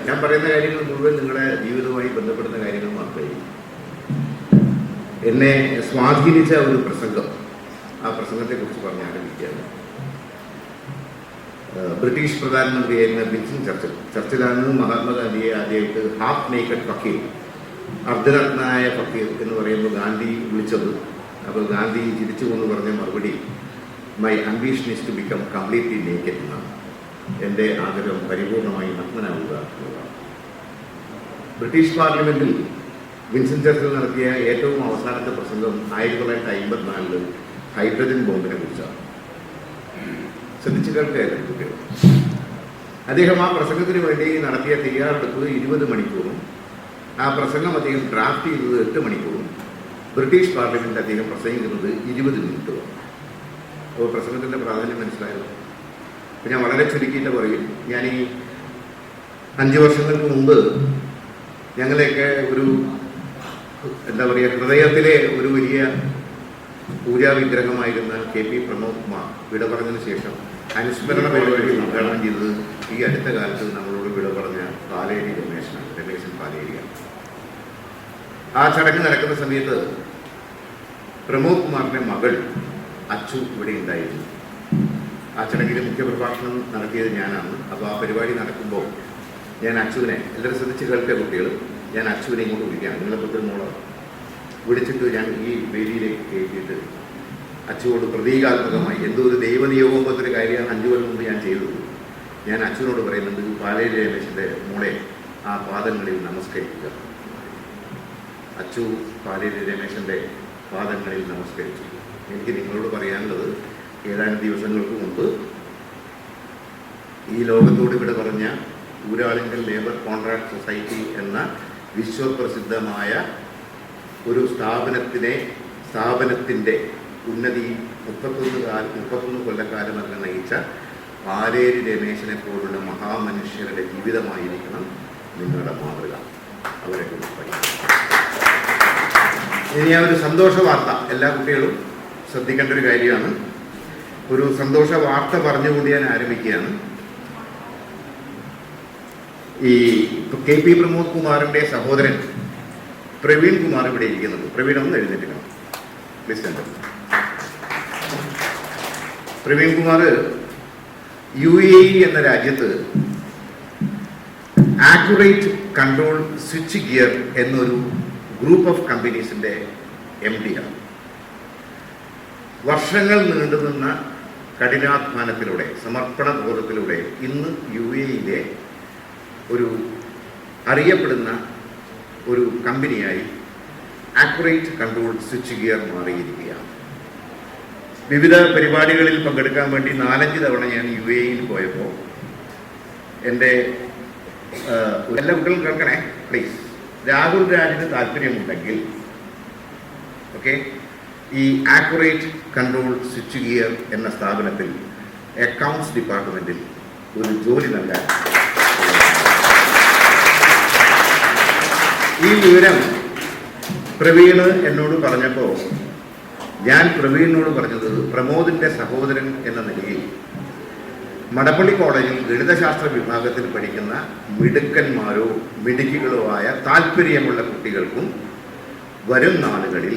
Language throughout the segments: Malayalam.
ഞാൻ പറയുന്ന കാര്യങ്ങൾ മുഴുവൻ നിങ്ങളുടെ ജീവിതവുമായി ബന്ധപ്പെടുന്ന കാര്യങ്ങൾ മാത്രമേ. എന്നെ സ്വാധീനിച്ച ഒരു പ്രസംഗം, ആ പ്രസംഗത്തെക്കുറിച്ച് പറഞ്ഞ് ആരംഭിക്കുകയാണ്. ബ്രിട്ടീഷ് പ്രധാനമന്ത്രിയായിരുന്ന വിൻസ്റ്റൺ ചർച്ചിലാണ് മഹാത്മാഗാന്ധിയെ ആദ്യമായിട്ട് ഹാഫ് നേക്കഡ് ഫക്കീർ, അർദ്ധനഗ്നായ ഫക്കീർ എന്ന് പറയുമ്പോൾ ഗാന്ധി വിളിച്ചത്. അപ്പോൾ ഗാന്ധി ചിരിച്ചു എന്ന് പറഞ്ഞ മറുപടി, my ambition is to become completely naked എന്നാണ്. എൻ്റെ ആഗ്രഹം പരിപൂർണമായി നഗ്നനാവുക എന്നുള്ളതാണ്. ബ്രിട്ടീഷ് പാർലമെന്റിൽ വിൻസ്റ്റൺ ചർച്ചിൽ നടത്തിയ ഏറ്റവും അവസാനത്തെ പ്രസംഗം 1954 ഹൈഡ്രജൻ ബോംബിനെ കുറിച്ചാണ്. ശ്രദ്ധിച്ചു കേൾക്കുകയായിരുന്നു കുട്ടികൾ. അദ്ദേഹം ആ പ്രസംഗത്തിന് വേണ്ടി നടത്തിയ തയ്യാറെടുപ്പ് 20 മണിക്കൂറും ആ പ്രസംഗം അദ്ദേഹം ഡ്രാഫ്റ്റ് ചെയ്തത് 8 മണിക്കൂറും ബ്രിട്ടീഷ് പാർലമെന്റിൽ അദ്ദേഹം പ്രസംഗിക്കുന്നത് 20 മിനിറ്റുമാണ്. അപ്പോൾ പ്രസംഗത്തിൻ്റെ പ്രാധാന്യം മനസ്സിലായല്ലോ. അപ്പം ഞാൻ വളരെ ചുരുക്കിയിട്ട് പറയും. ഞാൻ ഈ 5 വർഷങ്ങൾക്ക് മുമ്പ് ഞങ്ങളെയൊക്കെ ഒരു എന്താ പറയുക, ഹൃദയത്തിലെ ഒരു വലിയ പൂജാ വിഗ്രഹമായിരുന്ന KP പ്രമോദ് കുമാർ വിട പറഞ്ഞതിന് ശേഷം അനുസ്മരണ പരിപാടി ഉദ്ഘാടനം ചെയ്തത് ഈ അടുത്ത കാലത്ത് നമ്മളോട് വിട പറഞ്ഞ പാലേരി രമേശൻ പാലേരിയാണ്. ആ ചടങ്ങ് നടക്കുന്ന സമയത്ത് പ്രമോദ് കുമാറിൻ്റെ മകൾ അച്ചു ഇവിടെ ഉണ്ടായിരുന്നു. ആ ചടങ്ങിൽ മുഖ്യപ്രഭാഷണം നടത്തിയത് ഞാനാണ്. അപ്പോൾ ആ പരിപാടി നടക്കുമ്പോൾ ഞാൻ അച്ചുവിനെ, എല്ലാവരും ശ്രദ്ധിച്ച് കേൾക്കുക കുട്ടികൾ, ഞാൻ അച്ചുവിനെ ഇങ്ങോട്ട് വിളിക്കുകയാണ്. നിങ്ങളെ പുത്രനോളം വിളിച്ചിട്ട് ഞാൻ ഈ വേദിയിലേക്ക് കയറ്റിയിട്ട് അച്ചുവോട് പ്രതീകാത്മകമായി, എന്തോ ഒരു ദൈവനിയോഗം പോലത്തെ കാര്യമാണ് 5 കൊല്ലം മുമ്പ് ഞാൻ ചെയ്തത്. ഞാൻ അച്ചുവിനോട് പറയുന്നുണ്ട്, പാലേരി രമേശൻ്റെ മോളെ ആ പാദങ്ങളിൽ നമസ്കരിക്കുക. അച്ചു പാലേരി രമേശൻ്റെ പാദങ്ങളിൽ നമസ്കരിച്ചു. എനിക്ക് നിങ്ങളോട് പറയാനുള്ളത്, ഏതാനും ദിവസങ്ങൾക്ക് മുമ്പ് ഈ ലോകത്തോട് ഇവിടെ പറഞ്ഞ ഊരാളിങ്കൽ ലേബർ കോൺട്രാക്ട് സൊസൈറ്റി എന്ന വിശ്വപ്രസിദ്ധമായ ഒരു സ്ഥാപനത്തിൻ്റെ ഉന്നതി 31 കൊല്ലക്കാലം അങ്ങനെ നയിച്ച പാലേരി രമേശനെ പോലുള്ള മഹാമനുഷ്യരുടെ ജീവിതമായിരിക്കണം നിങ്ങളുടെ മാതൃക. അവരെ കുറിച്ച് പഠിക്കണം. ഇനി ഞാൻ ഒരു സന്തോഷ വാർത്ത, എല്ലാ കുട്ടികളും ശ്രദ്ധിക്കേണ്ട ഒരു കാര്യമാണ്. ഒരു സന്തോഷ വാർത്ത പറഞ്ഞുകൊണ്ട് ഞാൻ ആരംഭിക്കുകയാണ്. ഈ KP പ്രമോദ് കുമാറിൻ്റെ സഹോദരൻ പ്രവീൺ കുമാർ ഇവിടെ ഇരിക്കുന്നുണ്ട്. പ്രവീൺ ഒന്ന് എഴുന്നേറ്റിക്കണം പ്ലീസ്. പ്രവീൺ കുമാർ UAE എന്ന രാജ്യത്ത് ആക്യുറേറ്റ് കൺട്രോൾ സ്വിച്ച് ഗിയർ എന്നൊരു ഗ്രൂപ്പ് ഓഫ് കമ്പനീസിൻ്റെ MD ആണ്. വർഷങ്ങൾ നീണ്ടുനിന്ന കഠിനാധ്വാനത്തിലൂടെ, സമർപ്പണ ബോധത്തിലൂടെ ഇന്ന് UAE ഒരു അറിയപ്പെടുന്ന ഒരു കമ്പനിയായി ആക്യുറേറ്റ് കൺട്രോൾ സ്വിച്ച് ഗിയർ മാറിയിരിക്കുകയാണ്. വിവിധ പരിപാടികളിൽ പങ്കെടുക്കാൻ വേണ്ടി 4-5 തവണ ഞാൻ UAE പോയപ്പോൾ എൻ്റെ എല്ലാ കുട്ടികളും കേൾക്കണേ പ്ലീസ്, രാഹുൽ രാജിന് താല്പര്യമുണ്ടെങ്കിൽ ഓക്കെ, ഈ ആക്യുറേറ്റ് കൺട്രോൾ സ്വിച്ച് ഗിയർ എന്ന സ്ഥാപനത്തിൽ അക്കൗണ്ട്സ് ഡിപ്പാർട്ട്മെൻറ്റിൽ ഒരു ജോലി നൽകാൻ. ഈ വിവരം പ്രവീണ് എന്നോട് പറഞ്ഞപ്പോൾ ഞാൻ പ്രവീണിനോട് പറഞ്ഞത്, പ്രമോദിൻ്റെ സഹോദരൻ എന്ന നിലയിൽ മടപ്പള്ളി കോളേജിൽ ഗണിതശാസ്ത്ര വിഭാഗത്തിൽ പഠിക്കുന്ന മിടുക്കന്മാരോ മിടുക്കികളോ ആയ താല്പര്യമുള്ള കുട്ടികൾക്കും വരും നാളുകളിൽ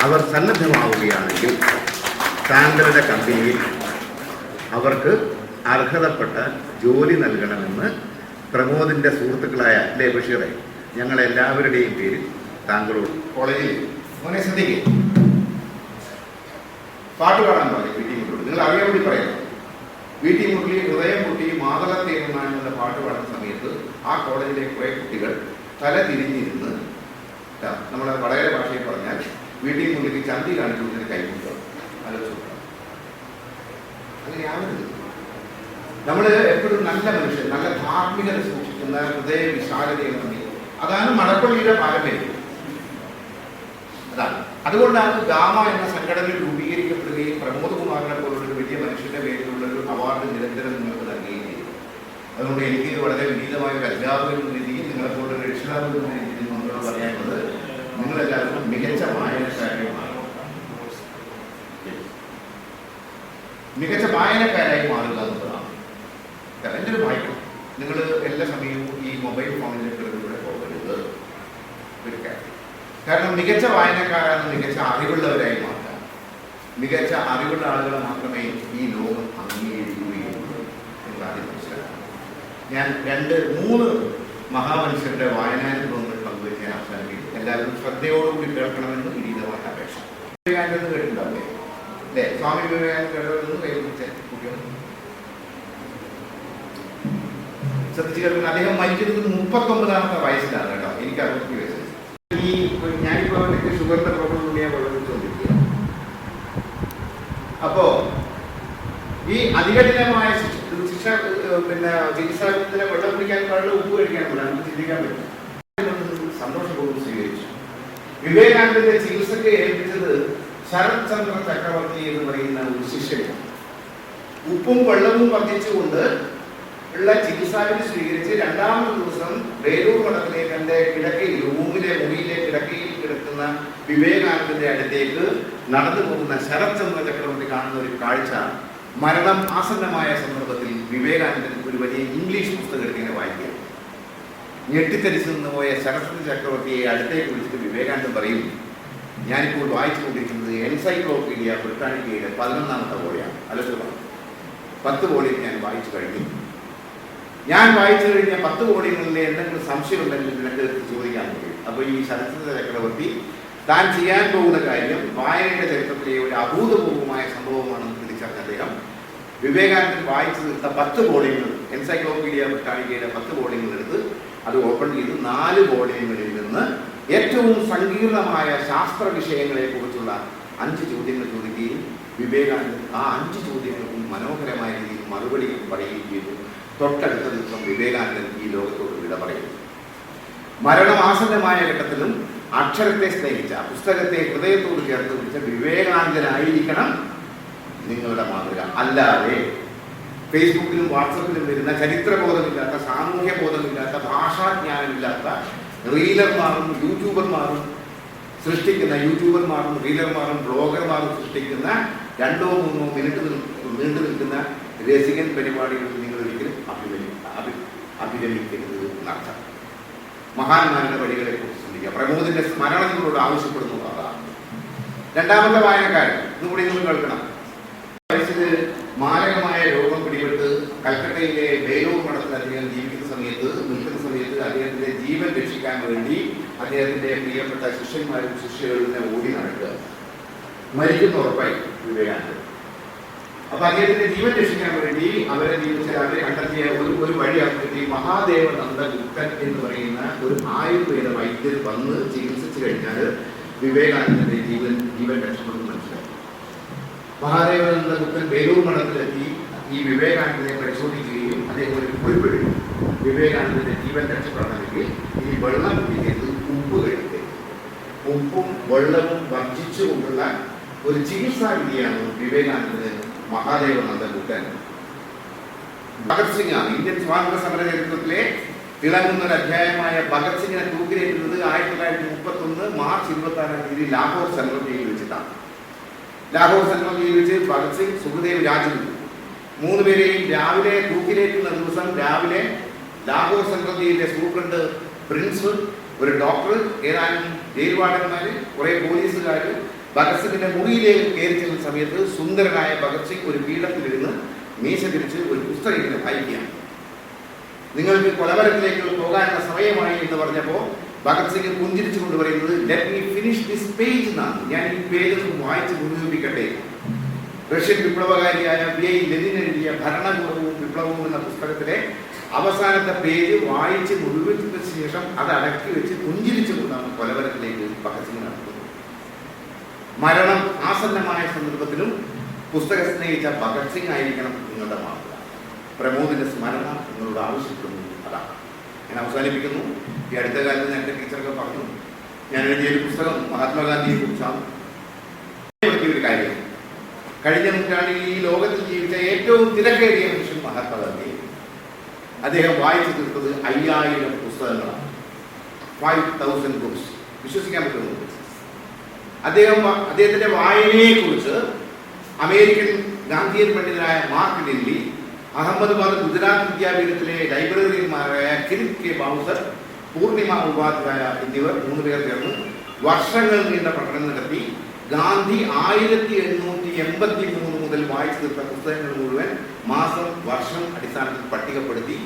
അവർ സന്നദ്ധമാവുകയാണെങ്കിൽ താങ്കളുടെ കമ്പനിയിൽ അവർക്ക് അർഹതപ്പെട്ട ജോലി നൽകണമെന്ന് പ്രമോദിൻ്റെ സുഹൃത്തുക്കളായ അല്ലേ ബഷീറെ, ഞങ്ങളെല്ലാവരുടെയും പേരിൽ താങ്കളോട് കോളേജിൽ മോനെ ശ്രദ്ധിക്കുക, പാട്ട് പാടാൻ പറഞ്ഞു VT മുരളി. നിങ്ങൾ അറിയാൻ വേണ്ടി പറയുന്നത്, VT മുരളി ഹൃദയം പൊട്ടി മാതളത്തേനുമാൻ എന്ന പാട്ട് പാടുന്ന സമയത്ത് ആ കോളേജിലെ കുറേ കുട്ടികൾ തല തിരിഞ്ഞിരുന്ന്, നമ്മളെ വളരെ ഭാഷയിൽ പറഞ്ഞാൽ VT മുരളിക്ക് ചന്തി കാണിച്ചുകൊണ്ടിന് കൈമുണ്ടോ ആലോചിച്ചു. അങ്ങനെയാവരുത്. നമ്മൾ എപ്പോഴും നല്ല മനുഷ്യൻ, നല്ല ധാർമ്മികത സൂക്ഷിക്കുന്ന ഹൃദയ വിശാലതയെന്ന്, അതാണ് മടപ്പള്ളിയുടെ പാരമ്പര്യം. അതാണ്. അതുകൊണ്ടാണ് ഗാമ എന്ന സംഘടന രൂപീകരിക്കപ്പെടുകയും പ്രമോദ് കുമാറിനെ പോലുള്ള ഒരു വലിയ മനുഷ്യന്റെ പേരിലുള്ള ഒരു അവാർഡ് നിരന്തരം നിങ്ങൾക്ക് നൽകുകയും ചെയ്തു. അതുകൊണ്ട് എനിക്ക് വളരെ വിനീതമായ ഒരു അധ്യാപകൻ എന്ന രീതിയിൽ, നിങ്ങളെപ്പോലുള്ള രക്ഷിതാവ് എന്ന രീതിയിൽ നമ്മളോട് പറയാനുള്ളത്, നിങ്ങളെല്ലാവരും മികച്ച വായനക്കാരായി മാറുക. മികച്ച വായനക്കാരായി മാറുക എന്നുള്ളതാണ് എൻ്റെ ഒരു വായിക്കും. നിങ്ങൾ എല്ലാ സമയവും ഒരു കാര്യം. കാരണം മികച്ച വായനക്കാരാണ് മികച്ച അറിവുള്ളവരായി മാറ്റാം. മികച്ച അറിവുള്ള ആളുകളെ മാത്രമേ ഈ ലോകം അംഗീകരിക്കുകയുള്ളൂ എന്നതാദ്യം മനസ്സിലാക്കാം. ഞാൻ 2-3 മഹാമനുഷ്യരുടെ വായനാനുഭവങ്ങൾ പങ്കുവയ്ക്കാൻ അവസാനിപ്പിക്കും. എല്ലാവരും ശ്രദ്ധയോടുകൂടി കേൾക്കണമെന്ന് ഇടീതമായ അപേക്ഷ. വിവേകാനന്ദ കേട്ടിട്ടുണ്ടാവില്ലേ? അല്ലേ? സ്വാമി വിവേകാനന്ദ കേട്ടതെന്ന് പ്രയോഗിച്ച കുട്ടികൾ ശ്രദ്ധിച്ചു കേൾക്കുന്നത്. അദ്ദേഹം മരിക്കുന്നത് 39ാമത്തെ വയസ്സിലാണ് കേട്ടോ. എനിക്ക് 60 വയസ്സ്. ഞാനിപ്പോ എനിക്ക് ഷുഗറിന്റെ പ്രോബ്ലം ഞാൻ വെള്ളം കുടിച്ചുകൊണ്ടിരിക്കുക. അപ്പോ ഈ അധികഠിനമായ ശിക്ഷ ചികിത്സാലയത്തിലെ വെള്ളം കുടിക്കാൻ പാടില്ല, ഉപ്പ് കഴിക്കാൻ പാടില്ല, നമുക്ക് ചിന്തിക്കാൻ പറ്റും. സന്തോഷപൂർവ്വം സ്വീകരിച്ചു. വിവേകാനന്ദന്റെ ചികിത്സക്ക് ഏൽപ്പിച്ചത് ശരത് ചന്ദ്ര ചക്രവർത്തി എന്ന് പറയുന്ന ഒരു ശിഷ്യനാണ്. ഉപ്പും വെള്ളവും വർദ്ധിച്ചുകൊണ്ട് ഉള്ള ചികിത്സാവിധി സ്വീകരിച്ച് 2ാമത്തെ ദിവസം വേലൂർ മഠത്തിലെ തന്റെ കിടക്കയിൽ മുറിയിലെ കിടക്കയിൽ കിടക്കുന്ന വിവേകാനന്ദന്റെ അടുത്തേക്ക് നടന്നു പോകുന്ന ശരത് ചന്ദ്ര ചക്രവർത്തി കാണുന്ന ഒരു കാഴ്ച, മരണം ആസന്നമായ സന്ദർഭത്തിൽ വിവേകാനന്ദൻ ഒരു വലിയ ഇംഗ്ലീഷ് പുസ്തകം ഇങ്ങനെ വായിക്കുക. ഞെട്ടിത്തരിച്ചു നിന്ന് പോയ ശരത് ചന്ദ്ര ചക്രവർത്തിയെ അടുത്തേക്ക് വിളിച്ചിട്ട് വിവേകാനന്ദൻ പറയും, ഞാനിപ്പോൾ വായിച്ചുകൊണ്ടിരിക്കുന്നത് എൻസൈക്ലോപീഡിയ ബ്രിട്ടാനിക്കയുടെ 11ാമത്തെ വോളിയാണ്. അലസ് 10 വോളിയം ഞാൻ വായിച്ചു കഴിഞ്ഞു. ഞാൻ വായിച്ചു കഴിഞ്ഞ 10 വോളിയങ്ങളിലെ എന്തെങ്കിലും സംശയം ഉണ്ടെങ്കിൽ നിനക്ക് ചോദിക്കാൻ കഴിയും. അപ്പോൾ ഈ ശരത്ചന്ദ്ര ചക്രവർത്തി താൻ ചെയ്യാൻ പോകുന്ന കാര്യം വായനയുടെ ചരിത്രത്തിലെ ഒരു അഭൂതപൂർവമായ സംഭവമാണെന്ന് തിരിച്ചറിഞ്ഞ അദ്ദേഹം വിവേകാനന്ദൻ വായിച്ചു തീർത്ത 10 വോളിയങ്ങൾ, എൻസൈക്ലോപീഡിയ ബ്രിട്ടാനിക്കയുടെ 10 വോളിയങ്ങൾ എടുത്ത് അത് ഓപ്പൺ ചെയ്ത് 4 വോളിയങ്ങളിൽ നിന്ന് ഏറ്റവും സങ്കീർണമായ ശാസ്ത്ര വിഷയങ്ങളെ കുറിച്ചുള്ള 5 ചോദ്യങ്ങൾ ചോദിക്കുകയും വിവേകാനന്ദൻ ആ 5 ചോദ്യങ്ങൾക്കും മനോഹരമായ രീതിയിൽ മറുപടി പറയുകയും ചെയ്തു. തൊട്ടടുത്ത ദിവസം വിവേകാനന്ദൻ ഈ ലോകത്തോട് വിട പറയുന്നു. മരണമാസന്നമായ ഘട്ടത്തിലും അക്ഷരത്തെ സ്നേഹിച്ച, പുസ്തകത്തെ ഹൃദയത്തോട് ചേർത്ത് പിടിച്ച വിവേകാനന്ദനായിരിക്കണം നിങ്ങളുടെ മാതൃക. അല്ലാതെ ഫേസ്ബുക്കിലും വാട്സപ്പിലും വരുന്ന ചരിത്രബോധമില്ലാത്ത, സാമൂഹ്യ ബോധമില്ലാത്ത, ഭാഷാജ്ഞാനമില്ലാത്ത റീലർമാരും യൂട്യൂബർമാരും റീലർമാരും ബ്ലോഗർമാരും സൃഷ്ടിക്കുന്ന 2-3 മിനിറ്റ് നീണ്ടു നിൽക്കുന്ന രസികൻ പരിപാടികളിൽ നിങ്ങൾ ഒരിക്കലും അഭിരമിക്കരുത് എന്നർത്ഥം. മഹാന്മാരുടെ വഴികളെ കുറിച്ച് ചിന്തിക്കുക. പ്രമോദിന്റെ സ്മരണം നിങ്ങളോട് ആവശ്യപ്പെടുന്നു. അതാണ് 2ാമത്തെ വായനക്കാരൻ. ഇന്നുകൂടി നിങ്ങൾ കേൾക്കണം. വയസ്സിൽ മാരകമായ രോഗം പിടിപെട്ട് കൽക്കട്ടയിലെ വേലൂർ മഠത്തിൽ അദ്ദേഹം നിൽക്കുന്ന സമയത്ത് അദ്ദേഹത്തിന്റെ ജീവൻ രക്ഷിക്കാൻ വേണ്ടി അദ്ദേഹത്തിന്റെ പ്രിയപ്പെട്ട ശിഷ്യന്മാരും ശിഷ്യകളും ഓടി നടക്കുക. മരിക്കുന്ന ഉറപ്പായി വിവേകാനന്ദൻ. അപ്പൊ അദ്ദേഹത്തിന്റെ ജീവൻ രക്ഷിക്കാൻ വേണ്ടി അവരെ കണ്ടെത്തിയ ഒരു വഴി അവർക്ക് മഹാദേവനന്ദ ഗുപ്തൻ എന്ന് പറയുന്ന ഒരു ആയുർവേദ വൈദ്യർ വന്ന് ചികിത്സിച്ചു കഴിഞ്ഞാൽ വിവേകാനന്ദന്റെ ജീവൻ രക്ഷപ്പെടുന്നു മനസ്സിലായി. മഹാദേവനന്ദ ഗുപ്തൻ വേലൂർ മഠത്തിലെത്തി ഈ വിവേകാനന്ദനെ പരിശോധിക്കുകയും അദ്ദേഹം ഒരു കുറിപ്പിടും. വിവേകാനന്ദന്റെ ജീവൻ രക്ഷപ്പെടണമെങ്കിൽ ഈ വെള്ളം കുടിക്കുന്നത് ഉപ്പ് കഴിക്കരുത്. ഉപ്പും വെള്ളവും വർജിച്ചുകൊണ്ടുള്ള ഒരു ചികിത്സാ വിധിയാണ് വിവേകാനന്ദന് മഹാദേവനന്ദ ഗുപ്തൻ. ഭഗത് സിംഗ് ആണ് ഇന്ത്യൻ സ്വാതന്ത്ര്യ സമര ചരിത്രത്തിലെ തിളങ്ങുന്ന ഒരു അധ്യായമായ ഭഗത് സിംഗിനെ തൂക്കിലേറ്റുന്നത് 1931 മാർച്ച് 26-ാം തീയതി ലാഹോർ സെൻട്രൽ ജയിലിൽ വെച്ചിട്ടാണ്. ലാഹോർ സെൻട്രൽ ജയിലിൽ വെച്ച് ഭഗത് സിംഗ്, സുഖദേവ്, രാജ്ഗുരു 3 പേരെയും രാവിലെ തൂക്കിലേറ്റുന്ന ദിവസം രാവിലെ ലാഹോർ സെൻട്രൽ ജയിലിലെ സൂപ്രണ്ട്, പ്രിൻസ്, ഒരു ഡോക്ടർ, ഏതാനും ജയിൽ വാർഡന്മാര്, കുറെ പോലീസുകാർ ഭഗത് സിംഗിന്റെ മുറിയിലേക്ക് കയറി ചെല്ലുന്ന സമയത്ത് സുന്ദരനായ ഭഗത് സിംഗ് ഒരു പീഠത്തിലിരുന്ന് മീശ തിരിച്ച് ഒരു പുസ്തകം ഇങ്ങനെ വായിക്കുകയാണ്. നിങ്ങൾക്ക് കൊലമരത്തിലേക്ക് പോകാനുള്ള സമയമായി എന്ന് പറഞ്ഞപ്പോൾ ഭഗത് സിംഗ് പുഞ്ചിരിച്ചുകൊണ്ട് പറയുന്നത്, let me finish this page എന്നാണ്. ഞാൻ ഈ പേജ് വായിച്ച് മുഴുമിപ്പിക്കട്ടെ. റഷ്യൻ വിപ്ലവകാരിയായ ലെനിൻ എഴുതിയ ഭരണകൂടവും വിപ്ലവവും എന്ന പുസ്തകത്തിലെ അവസാനത്തെ പേജ് വായിച്ച് മുഴുമിപ്പിച്ച ശേഷം അത് അടക്കി വെച്ച് പുഞ്ചിരിച്ചുകൊണ്ടാണ് കൊലമരത്തിലേക്ക് ഭഗത് സിംഗ് നടത്തുന്നത്. മരണം ആസന്നമായ സന്ദർഭത്തിലും പുസ്തകം സ്നേഹിച്ച ഭഗത് സിംഗ് ആയിരിക്കണം നിങ്ങളുടെ മാതൃക. പ്രമോദിന്റെ സ്മരണ നിങ്ങളോട് ആവശ്യപ്പെടുന്നു. അതാണ് ഞാൻ അവസാനിപ്പിക്കുന്നു. ഈ അടുത്ത കാലത്ത് ഞാൻ എൻ്റെ ടീച്ചറൊക്കെ പറഞ്ഞു, ഞാൻ എഴുതിയ ഒരു പുസ്തകം മഹാത്മാഗാന്ധിയെ കുറിച്ചാണ്. ഒരു കാര്യം, കഴിഞ്ഞ നൂറ്റാണ്ടിൽ ഈ ലോകത്തിൽ ജീവിച്ച ഏറ്റവും തിരക്കേറിയ മനുഷ്യൻ മഹാത്മാഗാന്ധി. അദ്ദേഹം വായിച്ചു തീർത്തത് 5000 പുസ്തകങ്ങളാണ്. 5000 ബുക്സ്. വിശ്വസിക്കാൻ പറ്റുന്നു. അദ്ദേഹത്തിന്റെ വായനയെ കുറിച്ച് അമേരിക്കൻ ഗാന്ധിയൻ പണ്ഡിതനായ mark ലിൻലി, Ahmedabad Gujarat വിദ്യാപീഠത്തിലെ ലൈബ്രറിയന്മാരായ Kirit K Bowser, Purnima Upadhyaya എന്നിവർ 3 പേർ ചേർന്ന് വർഷങ്ങൾ നീണ്ട പഠനം നടത്തി ഗാന്ധി 1883 മുതൽ വായിച്ചു തീർത്ത പുസ്തകങ്ങൾ മുഴുവൻ മാസം വർഷം അടിസ്ഥാനത്തിൽ പട്ടികപ്പെടുത്തി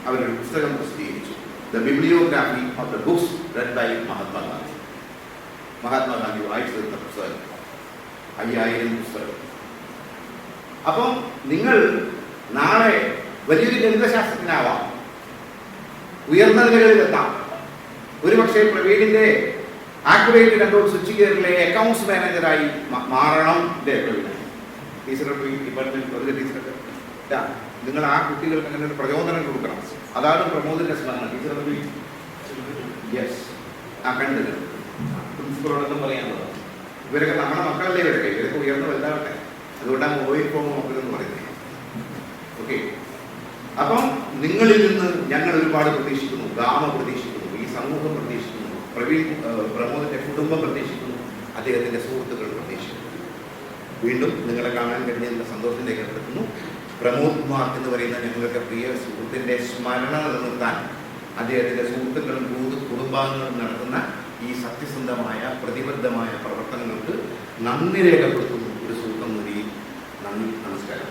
അവരൊരു പുസ്തകം പ്രസിദ്ധീകരിച്ചു. The bibliography of the books read by Mahatma Gandhi. Mahatma Gandhi വായിച്ചു തീർത്ത പുസ്തകം 5000 പുസ്തകം. അപ്പം നിങ്ങൾ നാളെ വലിയൊരു ഗണിതശാസ്ത്രജ്ഞനാവാം, ഉയർന്ന നിലകളിലെത്താം. ഒരുപക്ഷെ പ്രവീണിന്റെ ആക്യുറേറ്റ് കൺട്രോൾ സ്വിച്ച് ഗിയറിലെ അക്കൗണ്ട്സ് മാനേജറായി മാറണം. ടീച്ചറൊക്കെ ഡിപ്പാർട്ട്മെന്റ് ടീച്ചറൊക്കെ നിങ്ങൾ ആ കുട്ടികൾക്ക് അങ്ങനെ ഒരു പ്രചോദനം കൊടുക്കണം. അതാണ് പ്രമോദിന്റെ സ്മരണ. ടീച്ചറൊക്കെ യെസ് ആ കണ്ടത് പ്രിൻസിപ്പളോടൊന്നും പറയാനുള്ളത്. ഇവരൊക്കെ നമ്മുടെ മക്കളല്ലേ, ഇവരൊക്കെ ഉയർന്നു വലുതാവട്ടെ. അതുകൊണ്ടാണ് മൊബൈൽ ഫോൺ മക്കളെന്ന് പറയുന്നത്. ഓക്കെ, അപ്പം നിങ്ങളിൽ നിന്ന് ഞങ്ങൾ ഒരുപാട് പ്രതീക്ഷിക്കുന്നു. ഗാമ പ്രതീക്ഷിക്കുന്നു, ഈ സമൂഹം പ്രതീക്ഷിക്കുന്നു, പ്രമോദിന്റെ കുടുംബം പ്രതീക്ഷിക്കുന്നു, അദ്ദേഹത്തിന്റെ സുഹൃത്തുക്കൾ പ്രതീക്ഷിക്കുന്നു. വീണ്ടും നിങ്ങളെ കാണാൻ കഴിഞ്ഞതിന്റെ സന്തോഷം രേഖപ്പെടുത്തുന്നു. പ്രമോദ് കുമാർ എന്ന് പറയുന്ന ഞങ്ങൾക്ക് പ്രിയ സുഹൃത്തിന്റെ സ്മരണ നിലനിർത്താൻ അദ്ദേഹത്തിന്റെ സുഹൃത്തുക്കളും കുടുംബാംഗങ്ങളും നടത്തുന്ന ഈ സത്യസന്ധമായ പ്രതിബദ്ധമായ പ്രവർത്തനങ്ങൾക്ക് നന്ദി രേഖപ്പെടുത്തുന്നു. ഒരു സുഹൃത്തും കൂടി നന്ദി, നമസ്കാരം.